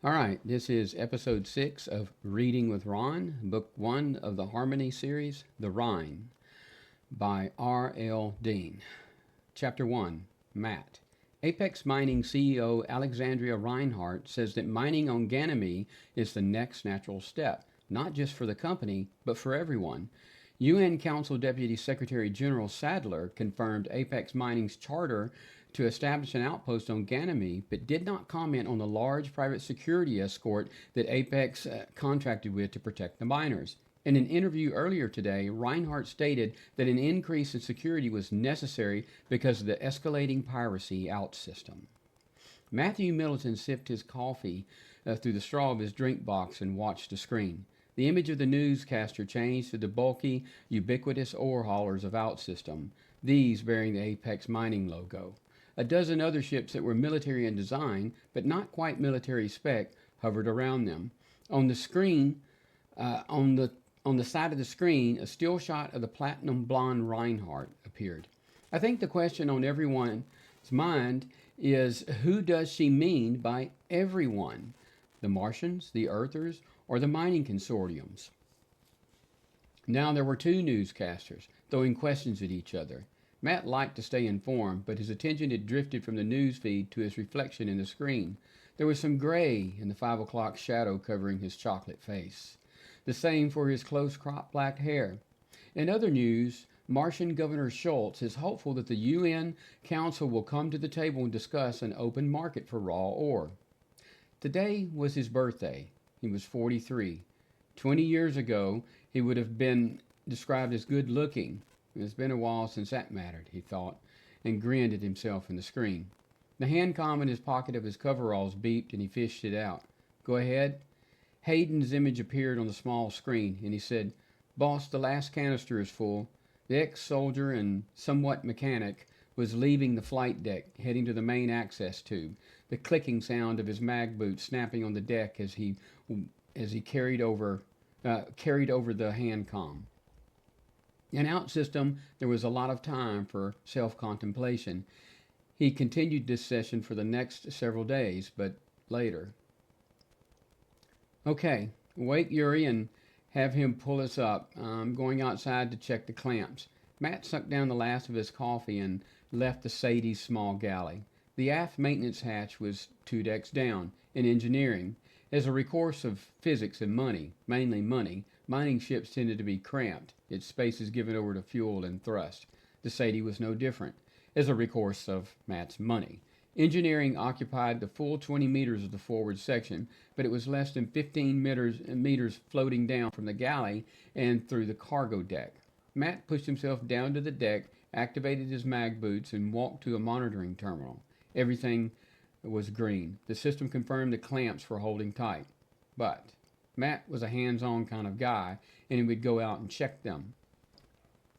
All right, this is episode 6 of Reading with Ron, book 1 of the Harmony series, The Rhine, by R.L. Dean. Chapter 1, Matt. Apex Mining CEO Alexandria Reinhardt says that mining on Ganymede is the next natural step, not just for the company, but for everyone. UN Council Deputy Secretary General Sadler confirmed Apex Mining's charter to establish an outpost on Ganymede, but did not comment on the large private security escort that Apex contracted with to protect the miners. In an interview earlier today, Reinhardt stated that an increase in security was necessary because of the escalating piracy out system. Matthew Middleton sipped his coffee through the straw of his drink box and watched the screen. The image of the newscaster changed to the bulky, ubiquitous ore haulers of OutSystem, these bearing the Apex Mining logo. A dozen other ships that were military in design, but not quite military spec, hovered around them. On the screen, on the side of the screen, a still shot of the platinum blonde Reinhardt appeared. I think the question on everyone's mind is, who does she mean by everyone? The Martians, the Earthers, or the mining consortiums? Now there were two newscasters, throwing questions at each other. Matt liked to stay informed, but his attention had drifted from the news feed to his reflection in the screen. There was some gray in the 5 o'clock shadow covering his chocolate face. The same for his close-cropped black hair. In other news, Martian Governor Shultz is hopeful that the UN Council will come to the table and discuss an open market for raw ore. Today was his birthday. He was 43. 20 years ago, he would have been described as good-looking. It's been a while since that mattered, he thought, and grinned at himself in the screen. The hand-com in his pocket of his coveralls beeped, and he fished it out. Go ahead. Hayden's image appeared on the small screen, and he said, Boss, the last canister is full. The ex-soldier and somewhat mechanic was leaving the flight deck, heading to the main access tube, the clicking sound of his mag boot snapping on the deck as he carried over the hand-com. In OutSystem, there was a lot of time for self-contemplation. He continued this session for the next several days, but later. Okay, wake Yuri and have him pull us up. I'm going outside to check the clamps. Matt sucked down the last of his coffee and left the Sadie's small galley. The aft maintenance hatch was 2 decks down. In engineering, as a recourse of physics and money, mainly money, mining ships tended to be cramped, its spaces given over to fuel and thrust. The Sadie was no different, as a recourse of Matt's money. Engineering occupied the full 20 meters of the forward section, but it was less than 15 meters floating down from the galley and through the cargo deck. Matt pushed himself down to the deck, activated his mag boots, and walked to a monitoring terminal. Everything was green. The system confirmed the clamps were holding tight. But Matt was a hands-on kind of guy, and he would go out and check them.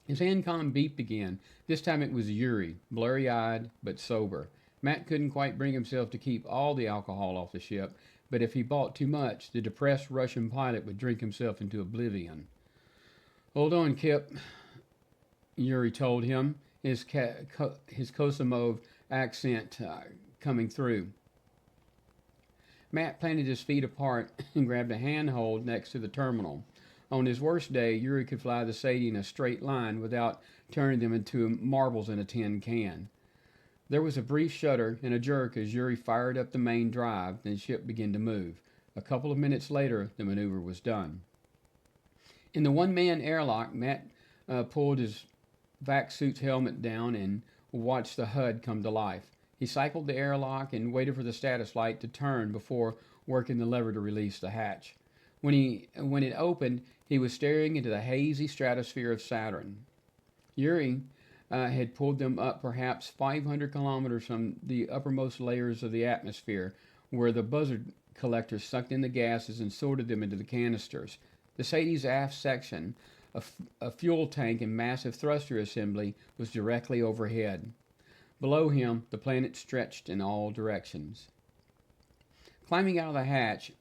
His hand-com beeped again. This time it was Yuri, blurry-eyed but sober. Matt couldn't quite bring himself to keep all the alcohol off the ship, but if he bought too much, the depressed Russian pilot would drink himself into oblivion. Hold on, Kip, Yuri told him, his Kosimov accent coming through. Matt planted his feet apart and grabbed a handhold next to the terminal. On his worst day, Yuri could fly the Sadie in a straight line without turning them into marbles in a tin can. There was a brief shudder and a jerk as Yuri fired up the main drive, then the ship began to move. A couple of minutes later, the maneuver was done. In the one-man airlock, Matt pulled his vac suit's helmet down and watched the HUD come to life. He cycled the airlock and waited for the status light to turn before working the lever to release the hatch. When it opened, he was staring into the hazy stratosphere of Saturn. Yuri had pulled them up perhaps 500 kilometers from the uppermost layers of the atmosphere, where the buzzard collectors sucked in the gases and sorted them into the canisters. The Sadie's aft section, a fuel tank and massive thruster assembly, was directly overhead. Below him, the planet stretched in all directions. Climbing out of the hatch,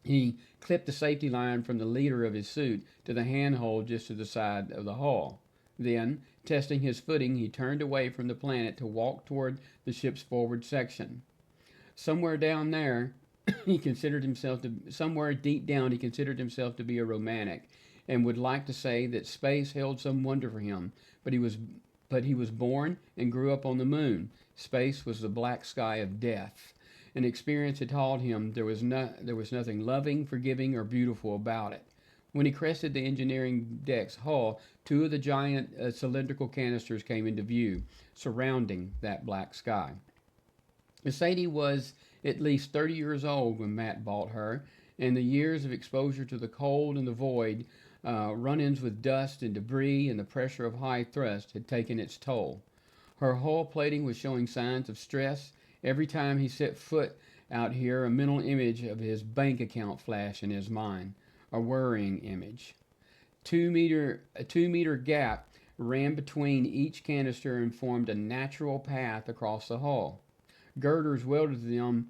he clipped the safety line from the leader of his suit to the handhold just to the side of the hull. Then, testing his footing, he turned away from the planet to walk toward the ship's forward section. Somewhere down there, He considered himself to, somewhere deep down, he considered himself to be a romantic and would like to say that space held some wonder for him. But he was, but he was born and grew up on the moon. Space was the black sky of death. An experience had taught him there was nothing loving, forgiving, or beautiful about it. When he crested the engineering deck's hull, two of the giant cylindrical canisters came into view, surrounding that black sky. Sadie was at least 30 years old when Matt bought her, and the years of exposure to the cold and the void, run-ins with dust and debris, and the pressure of high thrust had taken its toll. Her hull plating was showing signs of stress. Every time he set foot out here, a mental image of his bank account flashed in his mind, a worrying image. A 2 meter gap ran between each canister and formed a natural path across the hull. Girders welded to them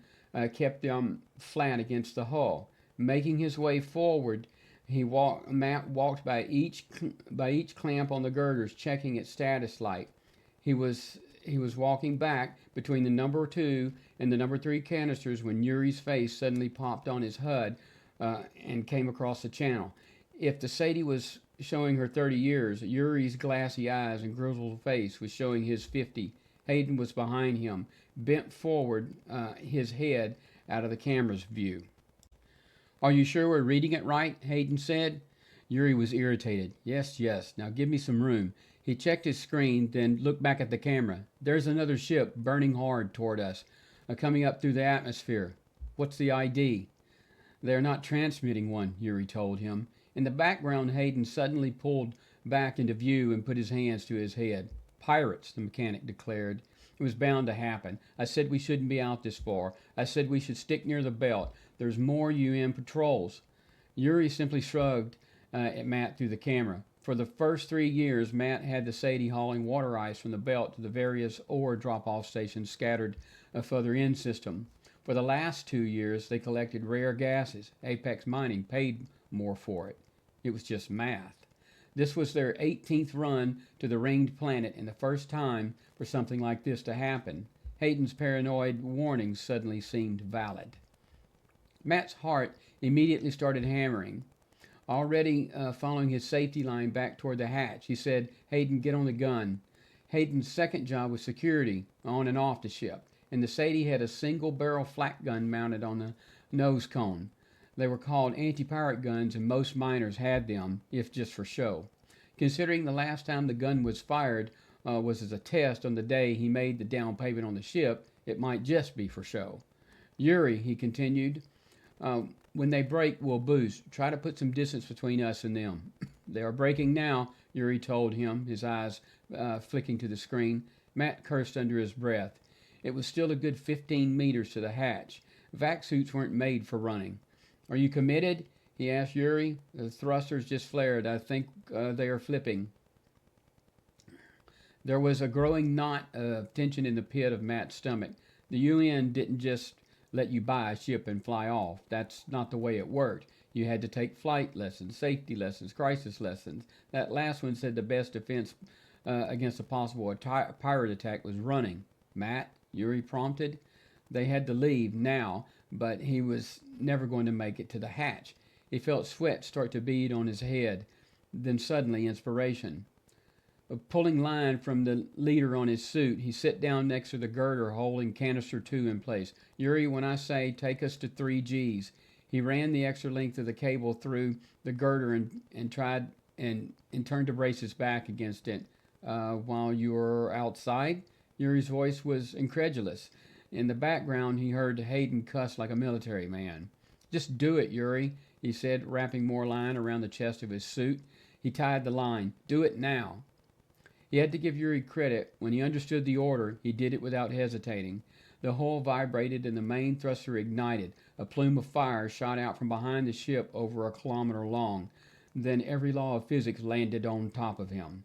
kept them flat against the hull. Making his way forward, Matt walked by each clamp on the girders, checking its status light. He was walking back between the number 2 and the number 3 canisters when Yuri's face suddenly popped on his HUD and came across the channel. If the Sadie was showing her 30 years, Yuri's glassy eyes and grizzled face was showing his 50. Hayden was behind him, bent forward, his head out of the camera's view. "Are you sure we're reading it right?" Hayden said. Yuri was irritated. Yes, now give me some room." He checked his screen, then looked back at the camera. "There's another ship burning hard toward us, coming up through the atmosphere. What's the ID?" "They're not transmitting one," Yuri told him. In the background, Hayden suddenly pulled back into view and put his hands to his head. "Pirates," the mechanic declared. "It was bound to happen. I said we shouldn't be out this far. I said we should stick near the belt. There's more UN patrols." Yuri simply shrugged at Matt through the camera. For the first 3 years, Matt had the Sadie hauling water ice from the belt to the various ore drop-off stations scattered further in system. For the last 2 years, they collected rare gases. Apex Mining paid more for it. It was just math. This was their 18th run to the ringed planet and the first time for something like this to happen. Hayden's paranoid warnings suddenly seemed valid. Matt's heart immediately started hammering. Already following his safety line back toward the hatch, he said, "Hayden, get on the gun." Hayden's second job was security, on and off the ship, and the Sadie had a single-barrel flak gun mounted on the nose cone. They were called anti-pirate guns, and most miners had them, if just for show. Considering the last time the gun was fired was as a test on the day he made the down payment on the ship, it might just be for show. "Yuri," he continued, "when they break, we'll boost. Try to put some distance between us and them." "They are breaking now," Yuri told him, his eyes flicking to the screen. Matt cursed under his breath. It was still a good 15 meters to the hatch. Vac suits weren't made for running. "Are you committed?" he asked Yuri. "The thrusters just flared. I think they are flipping." There was a growing knot of tension in the pit of Matt's stomach. The UN didn't just let you buy a ship and fly off. That's not the way it worked. You had to take flight lessons, safety lessons, crisis lessons. That last one said the best defense against a possible pirate attack was running. "Matt," Yuri prompted. They had to leave now, but he was never going to make it to the hatch. He felt sweat start to bead on his head. Then suddenly inspiration. Pulling line from the leader on his suit, he sat down next to the girder holding canister 2 in place. "Yuri, when I say take us to 3Gs, he ran the extra length of the cable through the girder and tried and turned to brace his back against it. "While you're outside?" Yuri's voice was incredulous. In the background, he heard Hayden cuss like a military man. "Just do it, Yuri," he said, wrapping more line around the chest of his suit. He tied the line. "Do it now." He had to give Yuri credit. When he understood the order, he did it without hesitating. The hull vibrated and the main thruster ignited. A plume of fire shot out from behind the ship over a kilometer long. Then every law of physics landed on top of him.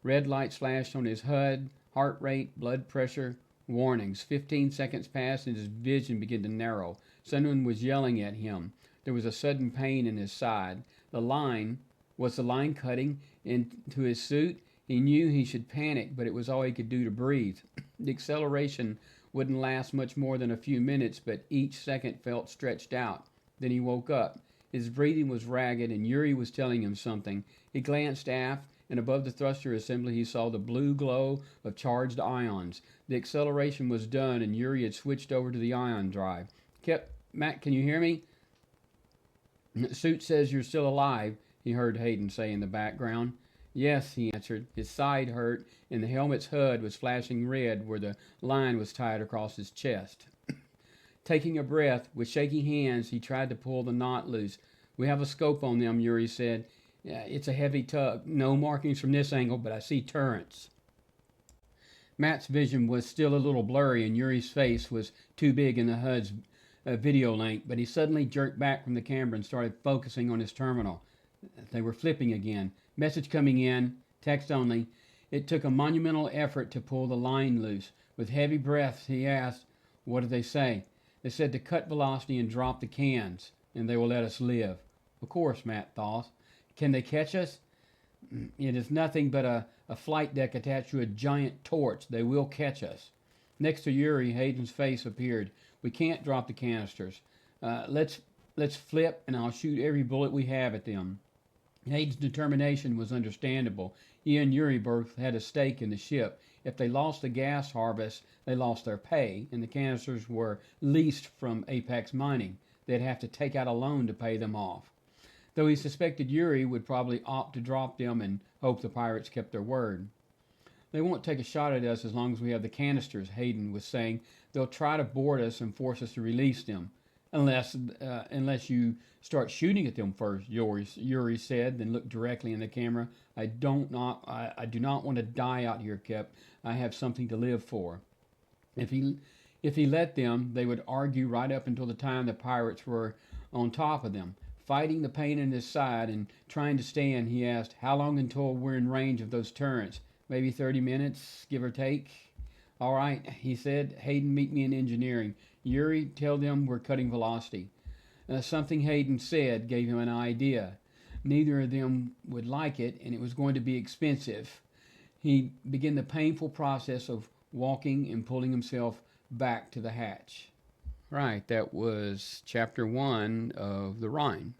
Red lights flashed on his HUD, heart rate, blood pressure, warnings. 15 seconds passed and his vision began to narrow. Someone was yelling at him. There was a sudden pain in his side. Was the line cutting into his suit? He knew he should panic, but it was all he could do to breathe. The acceleration wouldn't last much more than a few minutes, but each second felt stretched out. Then he woke up. His breathing was ragged, and Yuri was telling him something. He glanced aft, and above the thruster assembly he saw the blue glow of charged ions. The acceleration was done, and Yuri had switched over to the ion drive. Matt, can you hear me? Suit says you're still alive, he heard Hayden say in the background. Yes, he answered. His side hurt, and the helmet's HUD was flashing red where the line was tied across his chest. Taking a breath, with shaky hands, he tried to pull the knot loose. We have a scope on them, Yuri said. It's a heavy tug. No markings from this angle, but I see turrets. Matt's vision was still a little blurry, and Yuri's face was too big in the HUD's video link, but he suddenly jerked back from the camera and started focusing on his terminal. They were flipping again. Message coming in, text only. It took a monumental effort to pull the line loose. With heavy breaths, he asked, "What did they say?" They said to cut velocity and drop the cans, and they will let us live. Of course, Matt thought. Can they catch us? It is nothing but a flight deck attached to a giant torch. They will catch us. Next to Yuri, Hayden's face appeared. We can't drop the canisters. Let's flip, and I'll shoot every bullet we have at them. Hayden's determination was understandable. He and Yuri both had a stake in the ship. If they lost the gas harvest, they lost their pay, and the canisters were leased from Apex Mining. They'd have to take out a loan to pay them off. Though he suspected Yuri would probably opt to drop them and hope the pirates kept their word. They won't take a shot at us as long as we have the canisters, Hayden was saying. They'll try to board us and force us to release them. Unless you start shooting at them first, Yuri said, then looked directly in the camera. I do not want to die out here, Kep. I have something to live for. If he let them, they would argue right up until the time the pirates were on top of them. Fighting the pain in his side and trying to stand, he asked, "How long until we're in range of those turrets? Maybe 30 minutes, give or take?" "All right," he said. "Hayden, meet me in engineering. Yuri, tell them we're cutting velocity." Something Hayden said gave him an idea. Neither of them would like it, and it was going to be expensive. He began the painful process of walking and pulling himself back to the hatch. Right, that was chapter 1 of the Rhine.